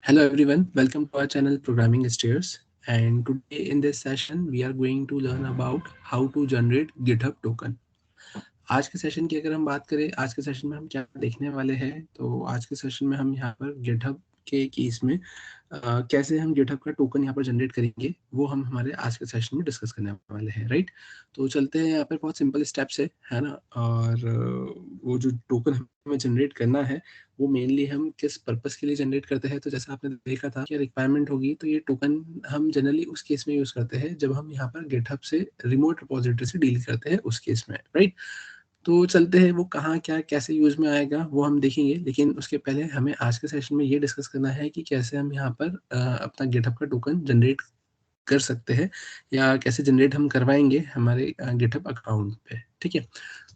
Hello everyone, welcome to our channel Programming Stairs. And today in this session, we are going to learn about how to generate GitHub token. आज के session की अगर हम बात करें, आज के सेशन में हम क्या देखने वाले हैं, तो आज के सेशन में हम यहाँ पर GitHub के केस में कैसे हम GitHub का टोकन यहाँ पर जनरेट करेंगे, वो हम हमारे आज के सेशन में डिस्कस करने वाले हैं, राइट। तो चलते हैं, यहाँ पर बहुत सिंपल स्टेप्स है ना। और वो जो टोकन हमें जनरेट करना है, वो मेनली हम किस पर्पस के लिए जनरेट करते हैं। तो जैसा आपने देखा था कि रिक्वायरमेंट होगी, तो ये टोकन हम जनरली उस केस में यूज करते हैं जब हम यहाँ पर GitHub से रिमोट रिपोजिटरी से डील करते हैं, उस केस में, राइट। तो चलते हैं, वो कहाँ क्या कैसे यूज में आएगा वो हम देखेंगे, लेकिन उसके पहले हमें आज के सेशन में ये डिस्कस करना है कि कैसे हम यहाँ पर अपना GitHub का टोकन जनरेट कर सकते हैं, या कैसे जनरेट हम करवाएंगे हमारे GitHub अकाउंट पे, ठीक है।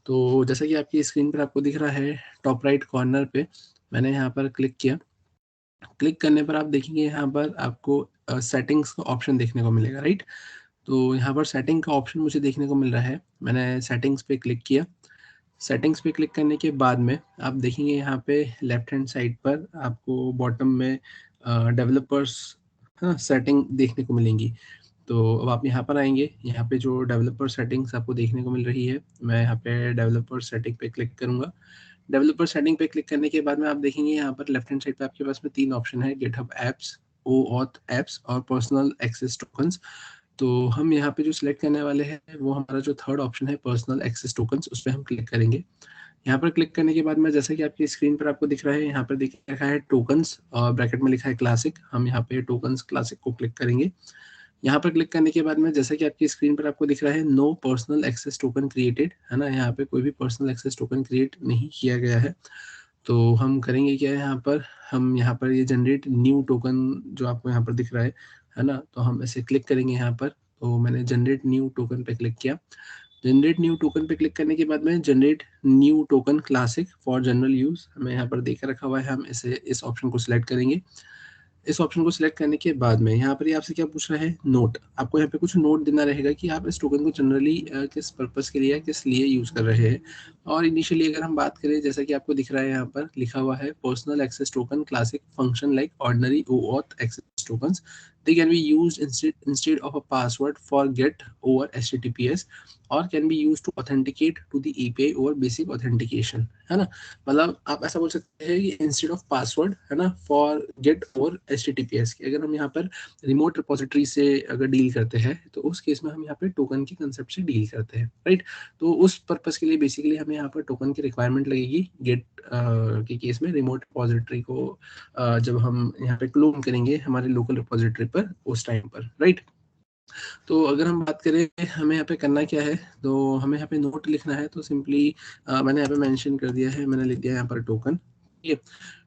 तो जैसा कि आपकी स्क्रीन पर आपको दिख रहा है, टॉप राइट कॉर्नर पे मैंने यहाँ पर क्लिक किया। क्लिक करने पर आप देखेंगे यहाँ पर आपको सेटिंग्स का ऑप्शन देखने को मिलेगा, राइट। तो यहाँ पर सेटिंग का ऑप्शन मुझे देखने को मिल रहा है, मैंने सेटिंग्स पे क्लिक किया। सेटिंग्स पे क्लिक करने के बाद में आप देखेंगे यहाँ पे लेफ्ट हैंड साइड पर आपको बॉटम में डेवलपर्स सेटिंग देखने को मिलेंगी। तो अब आप यहाँ पर आएंगे, यहाँ पे जो डेवलपर सेटिंग्स आपको देखने को मिल रही है, मैं यहाँ पे डेवलपर सेटिंग पे क्लिक करूंगा। डेवलपर सेटिंग पे क्लिक करने के बाद में आप देखेंगे यहाँ पर लेफ्ट हैंड साइड पे आपके पास में 3 ऑप्शन है, गिटहब एप्स, OAuth एप्स और पर्सनल एक्सेस टोकन्स। तो हम यहाँ पे जो सिलेक्ट करने वाले हैं, वो हमारा जो थर्ड ऑप्शन है, पर्सनल एक्सेस टोकन्स, उस पर हम क्लिक करेंगे। यहाँ पर क्लिक करने के बाद में जैसा कि आपकी स्क्रीन पर आपको दिख रहा है, यहाँ पर दिख रखा है टोकन्स और ब्रैकेट में लिखा है क्लासिक। हम यहाँ पे टोकन्स क्लासिक को क्लिक करेंगे। यहाँ पर क्लिक करने के बाद में जैसा कि आपकी स्क्रीन पर आपको दिख रहा है, no personal access token created, है ना। यहाँ पे कोई भी पर्सनल एक्सेस टोकन क्रिएट नहीं किया गया है। तो हम करेंगे क्या है, हम यहाँ पर ये जनरेट न्यू टोकन जो आपको यहाँ पर दिख रहा है ना, तो हम ऐसे क्लिक करेंगे यहाँ पर। तो मैंने जनरेट न्यू टोकन पे क्लिक किया। जनरेट न्यू टोकन पे क्लिक करने के बाद में generate new token classic for general use हमें यहाँ पर देकर रखा हुआ है, हम इसे इस ऑप्शन को सिलेक्ट करेंगे। इस ऑप्शन को सिलेक्ट करने के बाद में यहाँ पर ये आपसे क्या पूछ रहा है, नोट। आपको यहाँ पे कुछ नोट देना रहेगा कि आप इस टोकन को जनरली किस पर्पस के लिए या किस लिए यूज कर रहे हैं। और इनिशियली अगर हम बात करें, जैसा कि आपको दिख रहा है, यहाँ पर लिखा हुआ है personal access token classic function like ordinary OAuth access tokens, they can be used instead of a password for get over HTTPS or can be used to authenticate to the API over basic authentication, है ना। मतलब आप ऐसा बोल सकते हैं कि instead of password, है ना, फॉर गेट ओवर HTTPS की अगर हम यहाँ पर रिमोट रिपोजिटरी से अगर डील करते हैं, तो उस केस में हम यहाँ पे टोकन के कंसेप्ट से डील करते हैं, राइट। तो उस पर्पस के लिए बेसिकली हमें यहाँ पर टोकन की रिक्वायरमेंट लगेगी गेट के केस में, रिमोट रिपोजिटरी को जब हम यहाँ पे क्लोन करेंगे हमारे लोकल रिपोजिटरी पर उस टाइम पर, राइट। तो अगर हम बात करें हमें यहाँ पे करना क्या है, तो हमें यहाँ पे नोट लिखना है। तो सिंपली मैंने यहाँ पे मेंशन कर दिया है, मैंने लिख दिया यहाँ पर टोकन, ठीक है।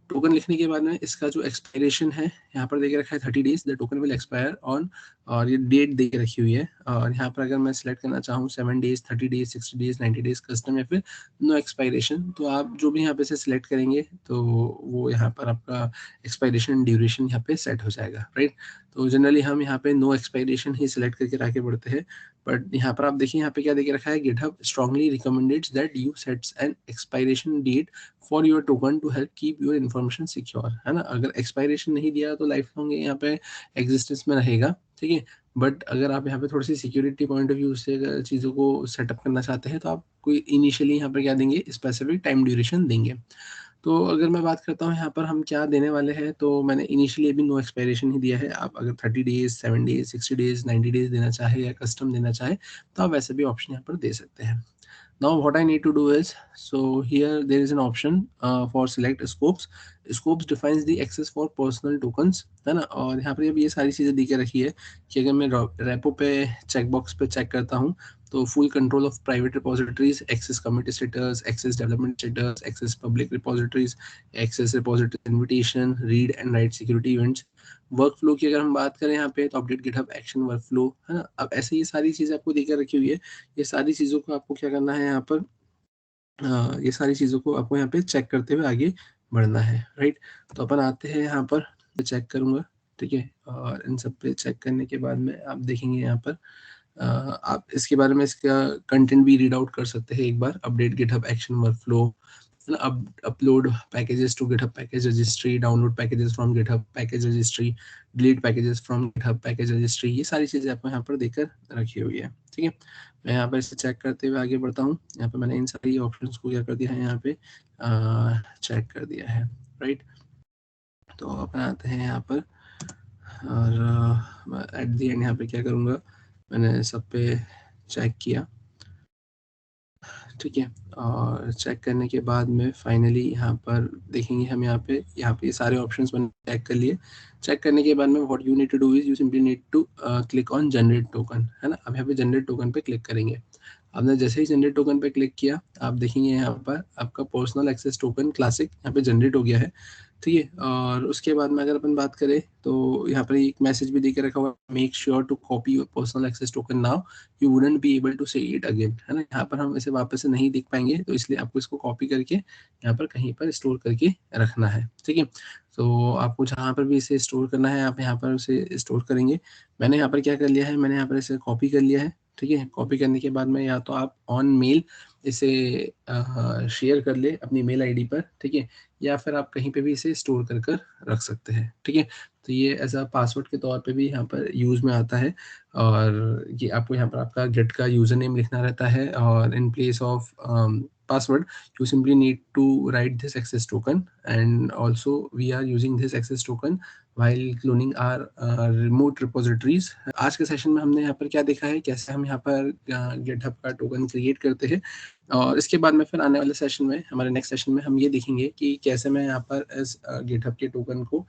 टोकन लिखने के बाद में इसका जो एक्सपायरेशन है, यहाँ पर देके रखा है 30 days, the token will expire on, और ये डेट दे के रखी हुई है। और यहाँ पर अगर मैं सिलेक्ट करना चाहूँ 7 days, 30 days, 60 days, 90 days custom, या फिर नो एक्सपायरेशन, तो आप जो भी यहाँ पे से सिलेक्ट करेंगे, तो वो यहाँ पर आपका एक्सपायरेशन ड्यूरेशन यहाँ पे सेट हो जाएगा, राइट। तो जनरली हम यहाँ पे नो एक्सपायरेशन ही सिलेक्ट करके आगे बढ़ते हैं। बट यहाँ पर आप देखिए, यहाँ पे क्या देके रखा है, GitHub strongly recommendeds that you sets an expiration date for your token to help keep your information secure, है ना। अगर एक्सपायरेशन नहीं दिया तो लाइफ लॉन्ग यहाँ पे एग्जिस्टेंस में रहेगा, ठीक है। बट अगर आप यहाँ पे थोड़ी सी सिक्योरिटी पॉइंट ऑफ व्यू से अगर चीज़ों को सेटअप करना चाहते हैं, तो आप कोई इनिशियली यहाँ पर क्या देंगे, स्पेसिफिक टाइम ड्यूरेशन देंगे। तो अगर मैं बात करता हूँ यहाँ पर हम क्या देने वाले हैं, तो मैंने इनिशियली अभी नो एक्सपायरेशन ही दिया है। आप अगर 30 डेज, 7 डेज, 60 डेज, 90 डेज देना चाहे या कस्टम देना चाहे, तो आप वैसे भी ऑप्शन यहाँ पर दे सकते हैं। Now what I need to do is, so here there is an option for select scopes. Scopes defines the access for personal tokens, है ना। और यहाँ पर अब ये सारी चीज़ें दी के रखी है कि अगर मैं रेपो पे चेक बॉक्स पे चेक करता हूँ, तो full control of private repositories, access commit status, access development status, access public repositories, access repository invitation, read and write security events. Workflow की अगर हम बात करें यहाँ पे, तो update GitHub action workflow, है ना। अब ऐसे ये सारी चीज़ें आपको देकर रखी हुई है। ये सारी चीज़ों को आपको क्या करना है यहाँ पर, ये सारी चीज़ों को आपको यहाँ पे चेक करते हुए आगे बढ़ना है, राइट। तो अपन आते हैं यहाँ पर, चेक करूँगा, ठीक है। और इन सब पे चेक करने के बाद में आप देखेंगे यहाँ पर आप इसके बारे में इसका कंटेंट भी रीड आउट कर सकते हैं एक बार, update GitHub action workflow, है ना, upload packages to GitHub package registry, download packages from GitHub package registry, delete packages from GitHub package registry, ये सारी चीज़ें आपको यहाँ पर देकर रखी हुई है। ठीक है, मैं यहाँ पर इसे चेक करते हुए आगे बढ़ता हूँ। यहाँ पे मैंने इन सारी ऑप्शंस को क्या कर दिया है, यहाँ पे चेक कर दिया है, राइट। तो अपन आते हैं यहाँ पर और एट दी एंड यहाँ पे क्या करूँगा, मैंने सब पे चेक किया, ठीक है। और चेक करने के बाद में फाइनली यहाँ पर देखेंगे हम, यहाँ पे सारे ऑप्शंस मैंने चेक कर लिए। चेक करने के बाद में what you need to do is you simply need to click on generate token, है ना। अब यहाँ पे जनरेट टोकन पे क्लिक करेंगे। आपने जैसे ही जनरेट टोकन पे क्लिक किया, आप देखेंगे यहाँ पर आपका पर्सनल एक्सेस टोकन क्लासिक यहाँ पे जनरेट हो गया है, ठीक है। और उसके बाद में अगर अपन बात करें तो यहाँ पर एक मैसेज भी देकर रखा हुआ, make sure to copy your personal access token now, you wouldn't be able to see it again, है ना। यहाँ पर हम इसे वापस से नहीं देख पाएंगे, तो इसलिए आपको इसको कॉपी करके यहाँ पर कहीं पर स्टोर करके रखना है, ठीक है। तो आपको जहाँ पर भी इसे स्टोर करना है, आप यहाँ पर उसे स्टोर करेंगे। मैंने यहाँ पर क्या कर लिया है, मैंने यहाँ पर इसे कॉपी कर लिया है, ठीक है। कॉपी करने के बाद में या तो आप ऑन मेल इसे शेयर कर ले अपनी मेल आईडी पर, ठीक है, या फिर आप कहीं पे भी इसे स्टोर कर कर रख सकते हैं, ठीक है। तो ये एज अ पासवर्ड के तौर पे भी यहाँ पर यूज़ में आता है। और ये आपको यहाँ पर आपका गेट का यूज़र नेम लिखना रहता है, और in place of password you simply need to write this access token, and also we are using this access token while cloning our remote repositories। आज के सेशन में हमने यहाँ पर क्या देखा है, कैसे हम यहाँ पर गिटहब का टोकन क्रिएट करते हैं, और इसके बाद में फिर आने वाले सेशन में, हमारे नेक्स्ट सेशन में हम ये देखेंगे कि कैसे मैं यहाँ पर इस गिटहब के टोकन को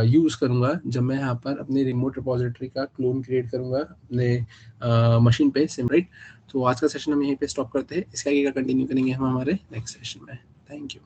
यूज़ करूँगा जब मैं यहाँ पर अपने रिमोट रिपोजिटरी का क्लोन क्रिएट करूँगा अपने मशीन पे सिम, राइट। तो आज का सेशन हम यहीं पे स्टॉप करते हैं, इसके आगे का कंटिन्यू करेंगे हम हमारे नेक्स्ट सेशन में। Thank you.